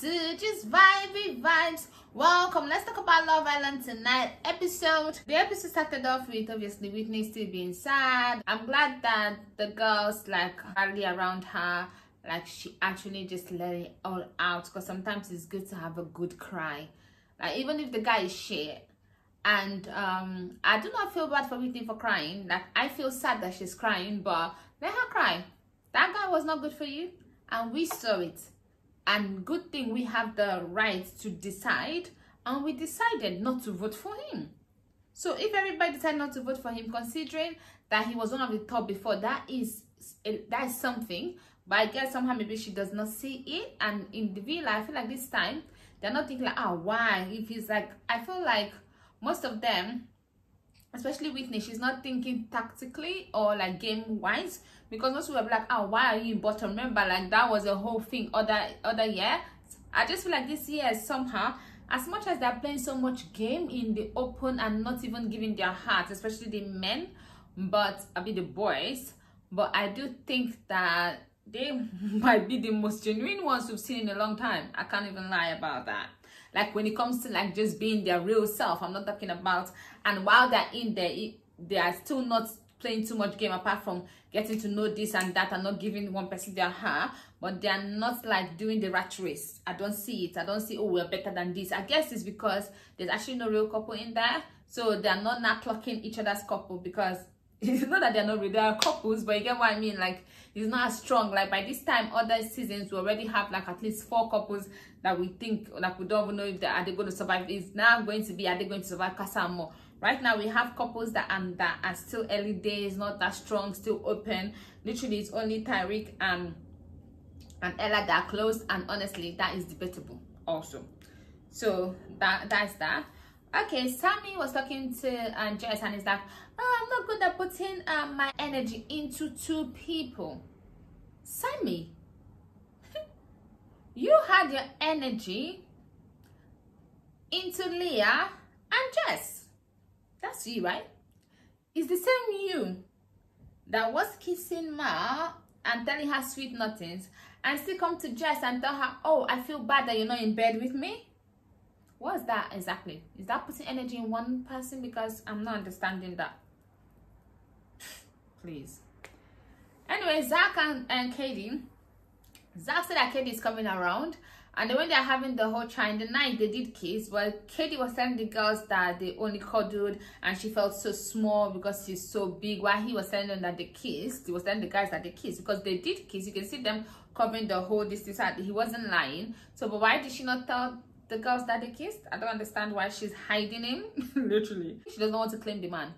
to Just Vibey Vibes. Welcome. Let's talk about Love Island tonight episode. The episode started off with obviously Whitney still being sad. I'm glad that the girls like rally around her, like she actually just let it all out, because sometimes it's good to have a good cry, like even if the guy is shit. And I do not feel bad for Whitney for crying. Like I feel sad that she's crying, but let her cry. That guy was not good for you, and we saw it. And good thing we have the right to decide, and we decided not to vote for him. So if everybody decided not to vote for him, considering that he was one of the top before, that is something. But I guess somehow maybe she does not see it. And in the villa, I feel like this time they're not thinking like, oh, why? If he's like, I feel like most of them, especially Whitney, she's not thinking tactically or like game wise, because most people are like, oh, why are you in bottom? Remember, like that was a whole thing other year. I just feel like this year somehow, as much as they're playing so much game in the open and not even giving their hearts, especially the men, but I mean the boys, but I do think that they might be the most genuine ones we've seen in a long time. I can't even lie about that. Like when it comes to like just being their real self, I'm not talking about, and while they're in there, they are still not playing too much game apart from getting to know this and that and not giving one person their heart, but they are not like doing the rat race. I don't see it. I don't see, oh, we're better than this. I guess it's because there's actually no real couple in there, so they're not now clocking each other's couple, because it's not that they're not real, they are couples, but you get what I mean. Like it's not as strong. Like by this time, other seasons we already have like at least 4 couples that we think, like we don't even know if they are going to survive. It's now going to be, are they going to survive Casa more? Right now we have couples that are still early days, not that strong, still open. Literally it's only Tyreek and Ella that are close, and honestly that is debatable also. So that's that. Okay, Sammy was talking to Jess, and he's like, oh, I'm not good at putting my energy into 2 people. Sammy, you had your energy into Leah and Jess. That's you, right? It's the same you that was kissing Ma and telling her sweet nothings, and still come to Jess and tell her, oh, I feel bad that you're not in bed with me. What's that exactly? Is that putting energy in one person? Because I'm not understanding that. Please. Anyway, Zach and Katie. Zach said that Katie is coming around, and when they're having the whole try in the night, they did kiss, but Katie was telling the girls that they only cuddled and she felt so small because she's so big, while he was telling them that they kissed. He was telling the guys that they kissed because they did kiss. You can see them covering the whole distance. He wasn't lying. So but why did she not tell the girls that they kissed? I don't understand why she's hiding him. Literally, she doesn't want to claim the man.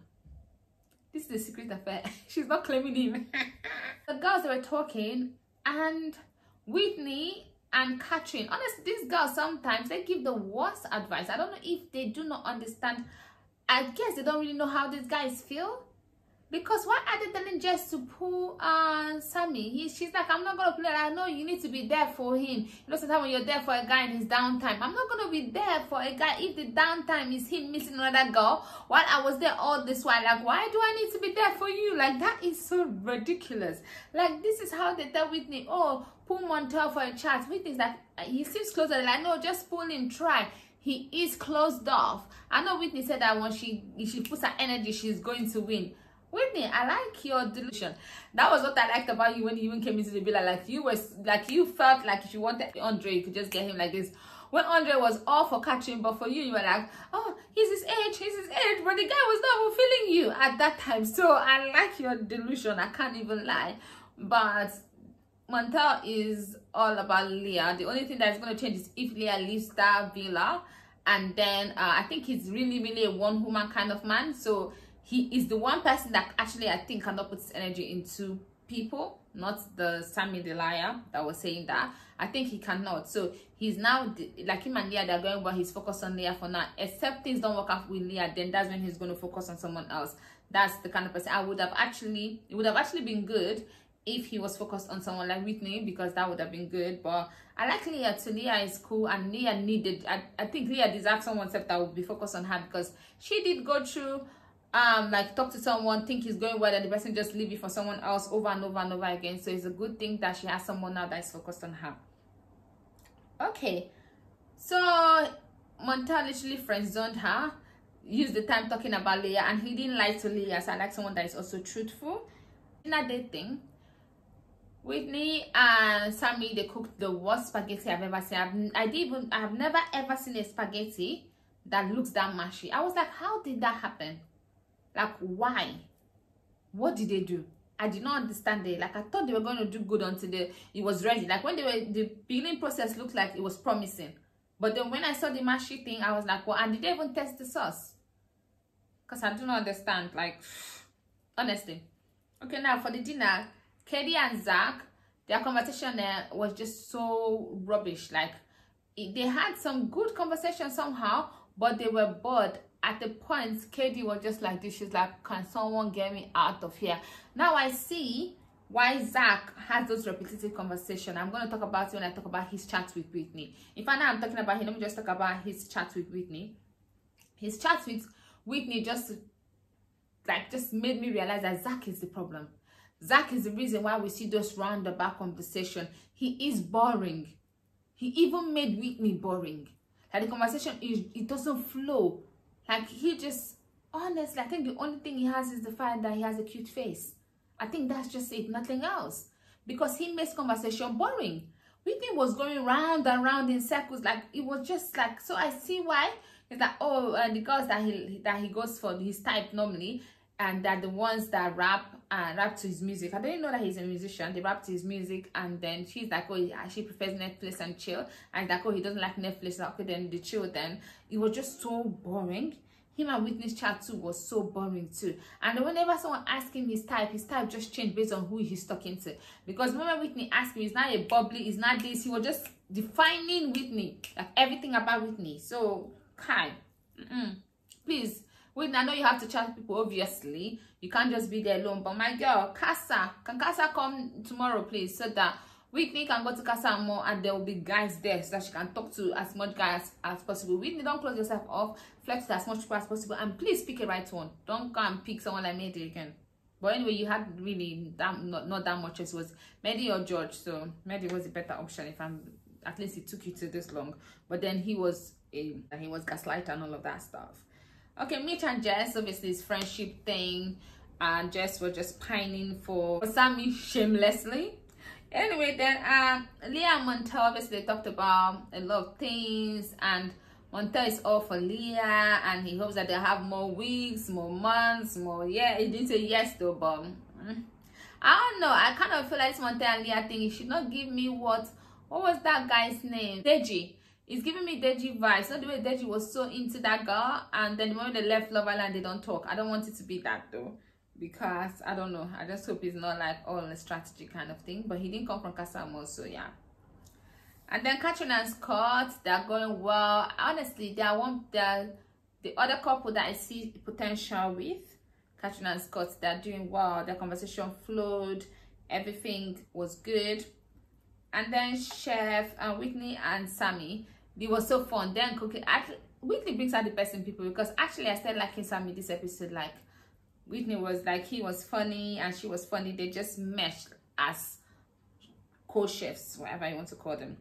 This is a secret affair. She's not claiming him. The girls were talking, and Whitney and Catherine, honestly, these girls sometimes they give the worst advice. I don't know if they do not understand. I guess they don't really know how these guys feel, because why are they telling Jess to pull Sammy? She's like, I'm not gonna play. I know you need to be there for him. You know, sometimes when you're there for a guy in his downtime, I'm not gonna be there for a guy if the downtime is him missing another girl while I was there all this while. Like, why do I need to be there for you? Like, that is so ridiculous. Like, this is how they tell Whitney, oh, pull Montel for a chat. Whitney's like, he seems closer. They're like, no, just pull him, try. He is closed off. I know Whitney said that when if she puts her energy, she's going to win. Whitney, I like your delusion. That was what I liked about you when you even came into the villa. Like you felt like if you wanted Andre, you could just get him like this. When Andre was all for catching, but for you, you were like, oh, he's his age, but the guy was not fulfilling you at that time. So I like your delusion. I can't even lie. But Montel is all about Leah. The only thing that's going to change is if Leah leaves that villa, and then I think he's really a one-woman kind of man. So he is the one person that actually I think cannot put his energy into people, not the Sammy the liar that was saying that. I think he cannot. So he's now like him and Leah, they're going, but he's focused on Leah for now. Except things don't work out with Leah, then that's when he's going to focus on someone else. That's the kind of person it would have actually been good if he was focused on someone like Whitney, because that would have been good. But I like Leah too. Leah is cool, and Leah needed, I think Leah deserves someone that would be focused on her, because she did go through like talk to someone, think he's going well, and the person just leave it for someone else over and over again. So it's a good thing that she has someone now that is focused on her. Okay, So Montel literally friend zoned her, used the time talking about Leah, and he didn't lie to Leah. So I like someone that is also truthful. In that dating, Whitney and Sammy, they cooked the worst spaghetti I've ever seen. I have never ever seen a spaghetti that looks that mushy. I was like, how did that happen? Like, why? What did they do? I did not understand it. Like, I thought they were going to do good until it was ready. Like, when the peeling process looked like it was promising. But then when I saw the mushy thing, I was like, well, and did they even test the sauce? Because I do not understand. Like, honestly. Okay, now for the dinner, Katie and Zach, their conversation there was just so rubbish. Like, they had some good conversation somehow, but they were bored. At the point, Katie was just like this. She's like, can someone get me out of here? Now I see why Zach has those repetitive conversations. I'm going to talk about it when I talk about his chat with Whitney. If I know I'm talking about him, let me just talk about his chat with Whitney. His chat with Whitney just made me realize that Zach is the problem. Zach is the reason why we see those roundabout conversation. He is boring. He even made Whitney boring. Like, the conversation it doesn't flow. Like, he just, honestly, I think the only thing he has is the fact that he has a cute face. I think that's just it, nothing else. Because he makes conversation boring. Whitney was going round and round in circles. Like, it was just like, so I see why. It's like, oh, the girls that he goes for, his type normally, and that the ones that rap to his music. I didn't know that he's a musician. They rap to his music, and then she's like, oh, she prefers Netflix and chill. And like, oh, he doesn't like Netflix. Okay, then the chill. Then it was just so boring. Him and Whitney's chat too was so boring too. And whenever someone asked him his type just changed based on who he's talking to. Because when Whitney asked him, he's not a bubbly, he's not this. He was just defining Whitney, like everything about Whitney. So, Kai, please. Whitney, I know you have to chat people, obviously. You can't just be there alone. But my girl, Casa, can Casa come tomorrow, please? So that Whitney can go to Casa more, and there will be guys there so that she can talk to as much guys as possible. Whitney, don't close yourself off. Flex to as much people as possible. And please pick a right one. Don't go and pick someone like Mehdi again. But anyway, you had really not that much. It was Mehdi or George. So Mehdi was a better option if at least it took you to this long. But then he was gaslighter and all of that stuff. Okay, Mitch and Jess, obviously it's friendship thing, and Jess was just pining for Sammy shamelessly. Anyway, then Leah and Montel, obviously they talked about a lot of things, and Montel is all for Leah, and he hopes that they'll have more weeks, more months, more. Yeah, he didn't say yes though, but I don't know. I kind of feel like this Montel and Leah thing, he should not give me what was that guy's name? Deji. It's giving me Deji vibes. Not the way Deji was so into that girl, and then the moment they left Love Island, they don't talk. I don't want it to be that though, because I don't know. I just hope it's not like all a strategy kind of thing. But he didn't come from Casamo, so yeah. And then Catherine and Scott, they're going well. Honestly, the other couple that I see potential with, Catherine and Scott, they're doing well. Their conversation flowed. Everything was good. And then Chef and Whitney and Sammy, it was so fun. Then cooking. Actually, Whitney brings out the best in people, because actually I started liking Sammy this episode. Like, Whitney was like, he was funny and she was funny. They just meshed as co-chefs, whatever you want to call them.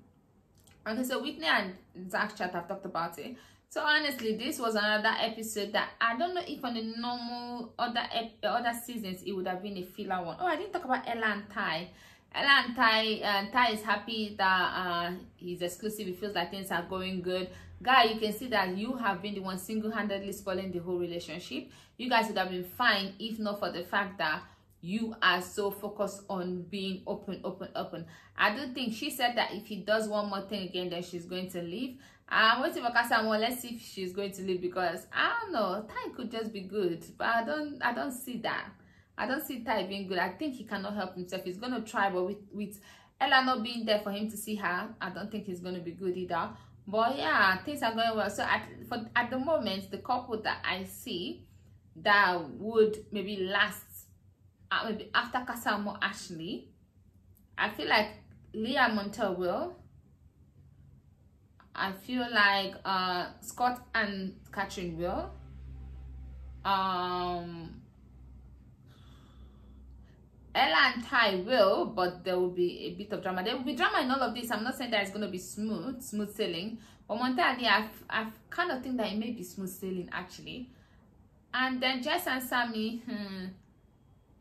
Okay, so Whitney and Zach chat, I've talked about it. So honestly, this was another episode that I don't know if on the normal other seasons it would have been a filler one. Oh, I didn't talk about Ella and Ty. Ella and Ty is happy that he's exclusive. He feels like things are going good. Guy, you can see that you have been the one single-handedly spoiling the whole relationship. You guys would have been fine if not for the fact that you are so focused on being open. I don't think, she said that if he does one more thing again, then she's going to leave. I'm waiting for Casamore. Let's see if she's going to leave, because I don't know, Ty could just be good, but I don't see that. I don't see Ty being good. I think he cannot help himself. He's going to try, but with Ella not being there for him to see her, I don't think he's going to be good either. But yeah, things are going well. So at the moment, the couple that I see that would maybe last, maybe after Casamore Ashley, I feel like Leah Montel will. I feel like Scott and Catherine will. Ella and Ty will, but there will be a bit of drama. There will be drama in all of this. I'm not saying that it's going to be smooth sailing, but momentarily I've kind of think that it may be smooth sailing actually. And then Jess and Sammy,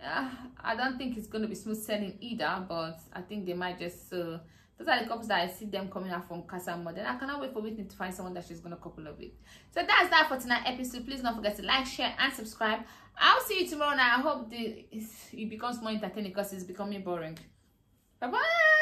I don't think it's going to be smooth sailing either, but I think they might just those are the couples that I see them coming out from Casa More. Then I cannot wait for Whitney to find someone that she's going to couple up with. So that's that for tonight's episode. Please don't forget to like, share, and subscribe. I'll see you tomorrow, and I hope it becomes more entertaining because it's becoming boring. Bye bye.